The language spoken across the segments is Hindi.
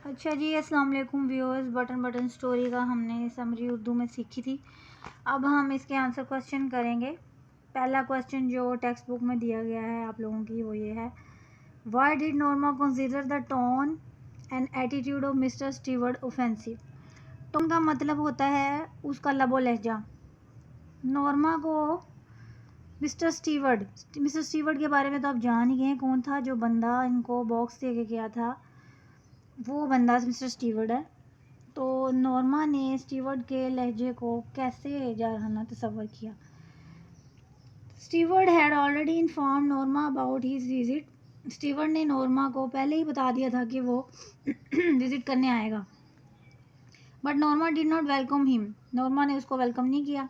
अच्छा जी, अस्सलाम वालेकुम व्यूअर्स। बटन स्टोरी का हमने समरी उर्दू में सीखी थी। अब हम इसके आंसर क्वेश्चन करेंगे। पहला क्वेश्चन जो टेक्स्ट बुक में दिया गया है आप लोगों की वो ये है, why did Norma consider the tone and attitude of mister Stewart offensive. Tone का मतलब होता है उसका लबो लहजा। नॉर्मा को मिस्टर स्टीवर्ट के बारे में तो आप जान ही गए कौन था। जो बंदा इनको बॉक्स दे के गया था वो बंदा मिस्टर स्टीवर्ट है। तो नॉर्मा ने स्टीवर्ट के लहजे को कैसे जारहाना तस्वर किया। Stewart had already inform Norma about his visit. Stewart ने नॉर्मा को पहले ही बता दिया था कि वो विजिट करने आएगा। But Norma did not welcome him. Norma ने उसको वेलकम नहीं किया।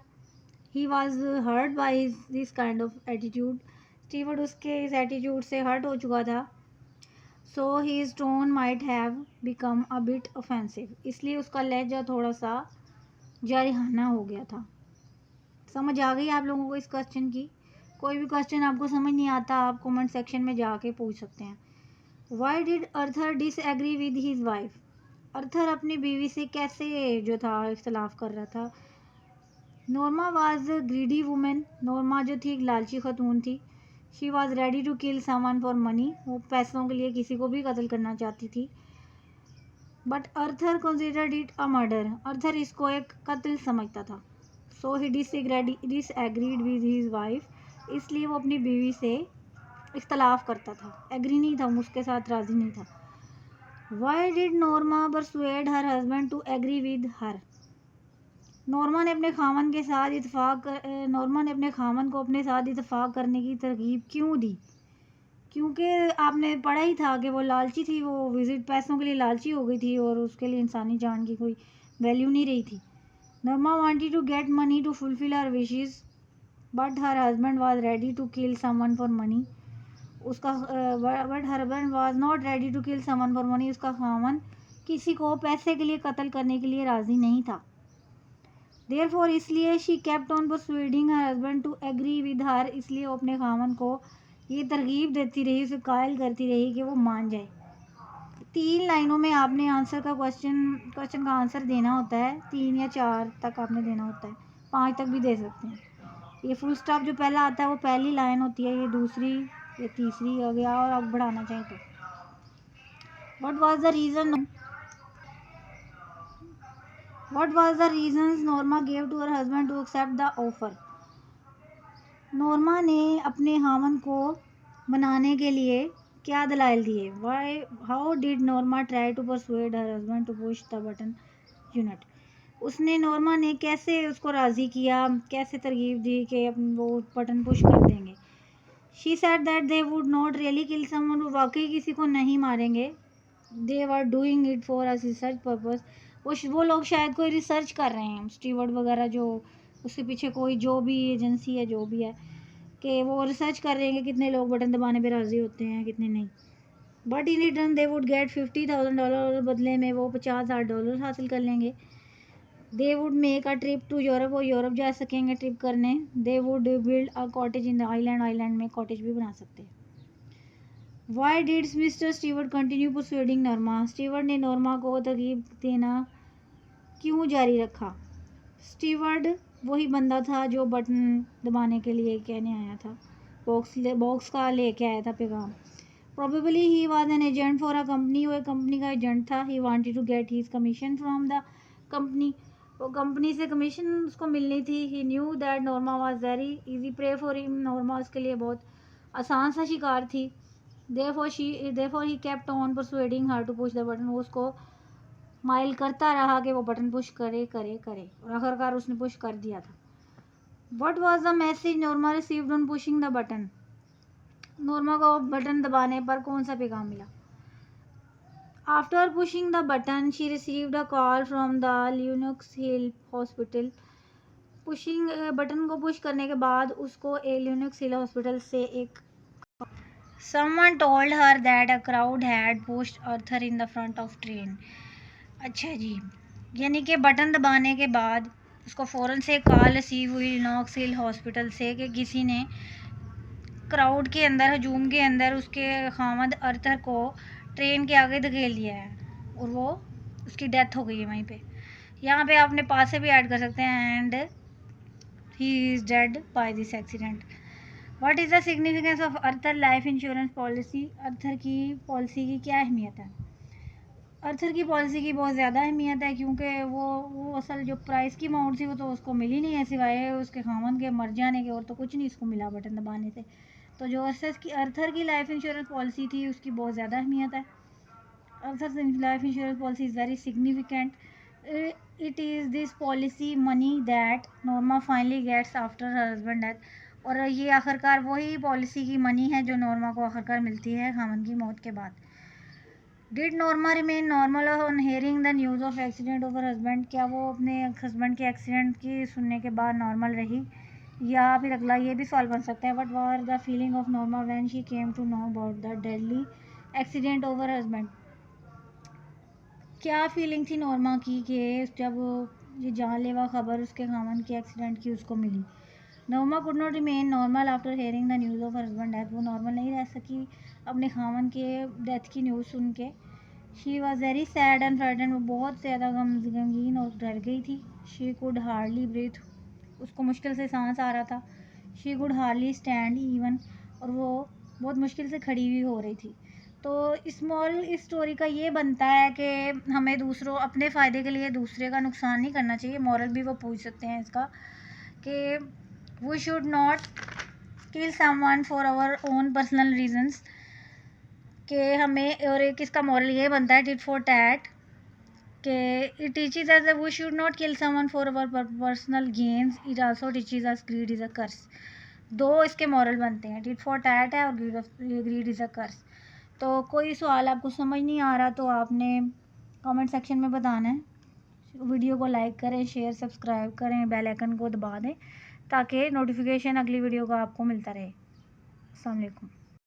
He was hurt by this kind of attitude. Stewart उसके इस एटीट्यूड से हर्ट हो चुका था। So his tone might have become a bit offensive. इसलिए उसका लहजा थोड़ा सा जारहाना हो गया था। समझ आ गई आप लोगों को इस क्वेश्चन की। कोई भी क्वेश्चन आपको समझ नहीं आता आप कमेंट सेक्शन में जाके पूछ सकते हैं। Why did Arthur disagree with his wife. Arthur अपनी बीवी से कैसे जो था इख्तलाफ कर रहा था। Norma was greedy women. Norma जो थी एक लालची खतून थी। She was ready to kill someone for money. वो पैसों के लिए किसी को भी कत्ल करना चाहती थी। But Arthur considered it a murder. Arthur इसको एक कत्ल समझता था। So he disagreed with his wife. इसलिए वो अपनी बीवी से इख्तलाफ करता था, एग्री नहीं था, उसके साथ राज़ी नहीं था। Why did Norma persuade her husband to agree with her. Norma ने अपने खामन को अपने साथ इत्तेफाक करने की तरकीब क्यों दी। क्योंकि आपने पढ़ा ही था कि वो लालची थी। वो विजिट पैसों के लिए लालची हो गई थी और उसके लिए इंसानी जान की कोई वैल्यू नहीं रही थी। Norma wanted to get money to fulfil her wishes but her husband was ready to kill someone for money. उसका but her husband was not ready to kill someone for money. उसका खामन किसी को पैसे के लिए कत्ल करने के लिए राज़ी नहीं था। देयरफॉर इसलिए she kept on persuading her husband to agree with her. इसलिए वो अपने खामन को ये तरगीब देती रही, उसे कायल करती रही कि वो मान जाए। 3 लाइनों में आपने आंसर का क्वेश्चन का आंसर देना होता है। 3 या 4 तक आपने देना होता है, 5 तक भी दे सकते हैं। ये फुल स्टॉप जो पहला आता है वो पहली लाइन होती है, ये दूसरी, ये तीसरी हो गया। और आप बढ़ाना चाहें तो What was the reasons Norma gave to her husband to accept the offer? Norma ने अपने खामन को मनाने के लिए क्या दलाइल दिए। How did Norma try to persuade her husband to push the button unit. उसने नॉर्मा ने कैसे उसको राज़ी किया, कैसे तरगीब दी कि वो बटन पुश कर देंगे। She said that they would not really kill someone. वो वाकई किसी को नहीं मारेंगे। They were doing it for a research purpose. वो लोग शायद कोई रिसर्च कर रहे हैं, स्टीवर्ट वगैरह जो उसके पीछे कोई जो भी एजेंसी है जो भी है, कि वो रिसर्च कर रहे हैं कि कितने लोग बटन दबाने पे राज़ी होते हैं कितने नहीं। But in return they would get $50,000। और बदले में वो $50,000 हासिल कर लेंगे। They would make a trip to Europe. वो यूरोप जा सकेंगे ट्रिप करने। They would build a cottage in the island में कॉटेज भी बना सकते हैं। Why did Mr Stewart continue persuading Norma. Stewart ने नॉर्मा को तरकीब देना क्यों जारी रखा। स्टीवर्ट वही बंदा था जो बटन दबाने के लिए कहने आया था, बॉक्स का लेके आया था पैगाम। Probably he was an agent for a company. वो एक कंपनी का एजेंट था। He wanted to get his commission from the company. वो कंपनी से कमीशन उसको मिलनी थी। He knew that Norma was very easy prey for him. Norma उसके लिए बहुत आसान सा शिकार थी। therefore he kept on persuading her to push the button। वो उसको माइल करता रहा कि वो बटन पुश करे और आखिरकार उसने पुश कर दिया था। What was the message Norma received on pushing the button? Norma को बटन दबाने पर कौन सा पैगाम मिला। After pushing the button she received a call from the Lenox Hill Hospital। Pushing button को पुश करने के बाद उसको Lenox Hill हॉस्पिटल से एक Someone told her that a crowd had pushed Arthur in the front of train। अच्छा जी, यानी कि बटन दबाने के बाद उसको फ़ौरन से कॉल रिसीव हुई लिनॉक्स हिल हॉस्पिटल से कि किसी ने क्राउड के अंदर, हजूम के अंदर उसके खामद अर्थर को ट्रेन के आगे धकेल दिया है। और वो उसकी डेथ हो गई है वहीं पे। यहाँ पे आप अपने पास से भी ऐड कर सकते हैं, and he is dead by this accident. What is the significance of Arthur life insurance policy? Arthur की पॉलिसी की क्या अहमियत है? अर्थर की पॉलिसी की बहुत ज़्यादा अहमियत है, क्योंकि वो असल जो प्राइस की अमाउंट थी वो तो उसको मिली नहीं है, सिवाय उसके खामन के मर जाने के, और तो कुछ नहीं उसको मिला बटन दबाने से। तो जो अर्थर की लाइफ इंश्योरेंस पॉलिसी थी उसकी बहुत ज़्यादा अहमियत है। Arthur's life insurance policy is very significant. It is this policy money that Norma finally gets after her husband death. और ये आखिरकार वही पॉलिसी की मनी है जो नॉर्मा को आखिरकार मिलती है खामन की मौत के बाद। Did Norma remain normal on hearing the news of accident of her husband? क्या वो अपने हस्बैंड के एक्सीडेंट की सुनने के बाद नॉर्मल रही? या फिर अगला ये भी सवाल बन सकता है, what were the feeling of Norma when she came to know about the deadly accident of her husband? क्या फीलिंग थी नॉर्मा की कि जब ये जानलेवा खबर उसके खामन के एक्सीडेंट की उसको मिली? Norma could not remain normal after hearing the news of husband death. वो नॉर्मल नहीं रह सकी अपने खामन के डेथ की न्यूज़ सुन के। She was very sad and frightened. वो बहुत ज़्यादा गमगीन और डर गई थी। She could hardly breathe. उसको मुश्किल से सांस आ रहा था। She could hardly stand even. और वो बहुत मुश्किल से खड़ी हुई हो रही थी। तो इस स्टोरी का ये बनता है कि हमें दूसरों अपने फ़ायदे के लिए दूसरे का नुकसान नहीं करना चाहिए। मॉरल भी वो पूछ सकते हैं इसका कि we should not kill someone for our own personal reasons. कि हमें, और एक इसका मॉरल ये बनता है टिट फॉर टैट, कि it teaches us that we should not kill someone for our personal gains. It also teaches us greed is a curse. दो इसके मॉरल बनते हैं, टिट फॉर टैट है और ग्रीड इज़ अ कर्स। तो कोई सवाल आपको समझ नहीं आ रहा तो आपने कमेंट सेक्शन में बताना है। वीडियो को लाइक करें, शेयर सब्सक्राइब करें, बेल आइकन को दबा दें ताकि नोटिफिकेशन अगली वीडियो का आपको मिलता रहे। अस्सलाम वालेकुम।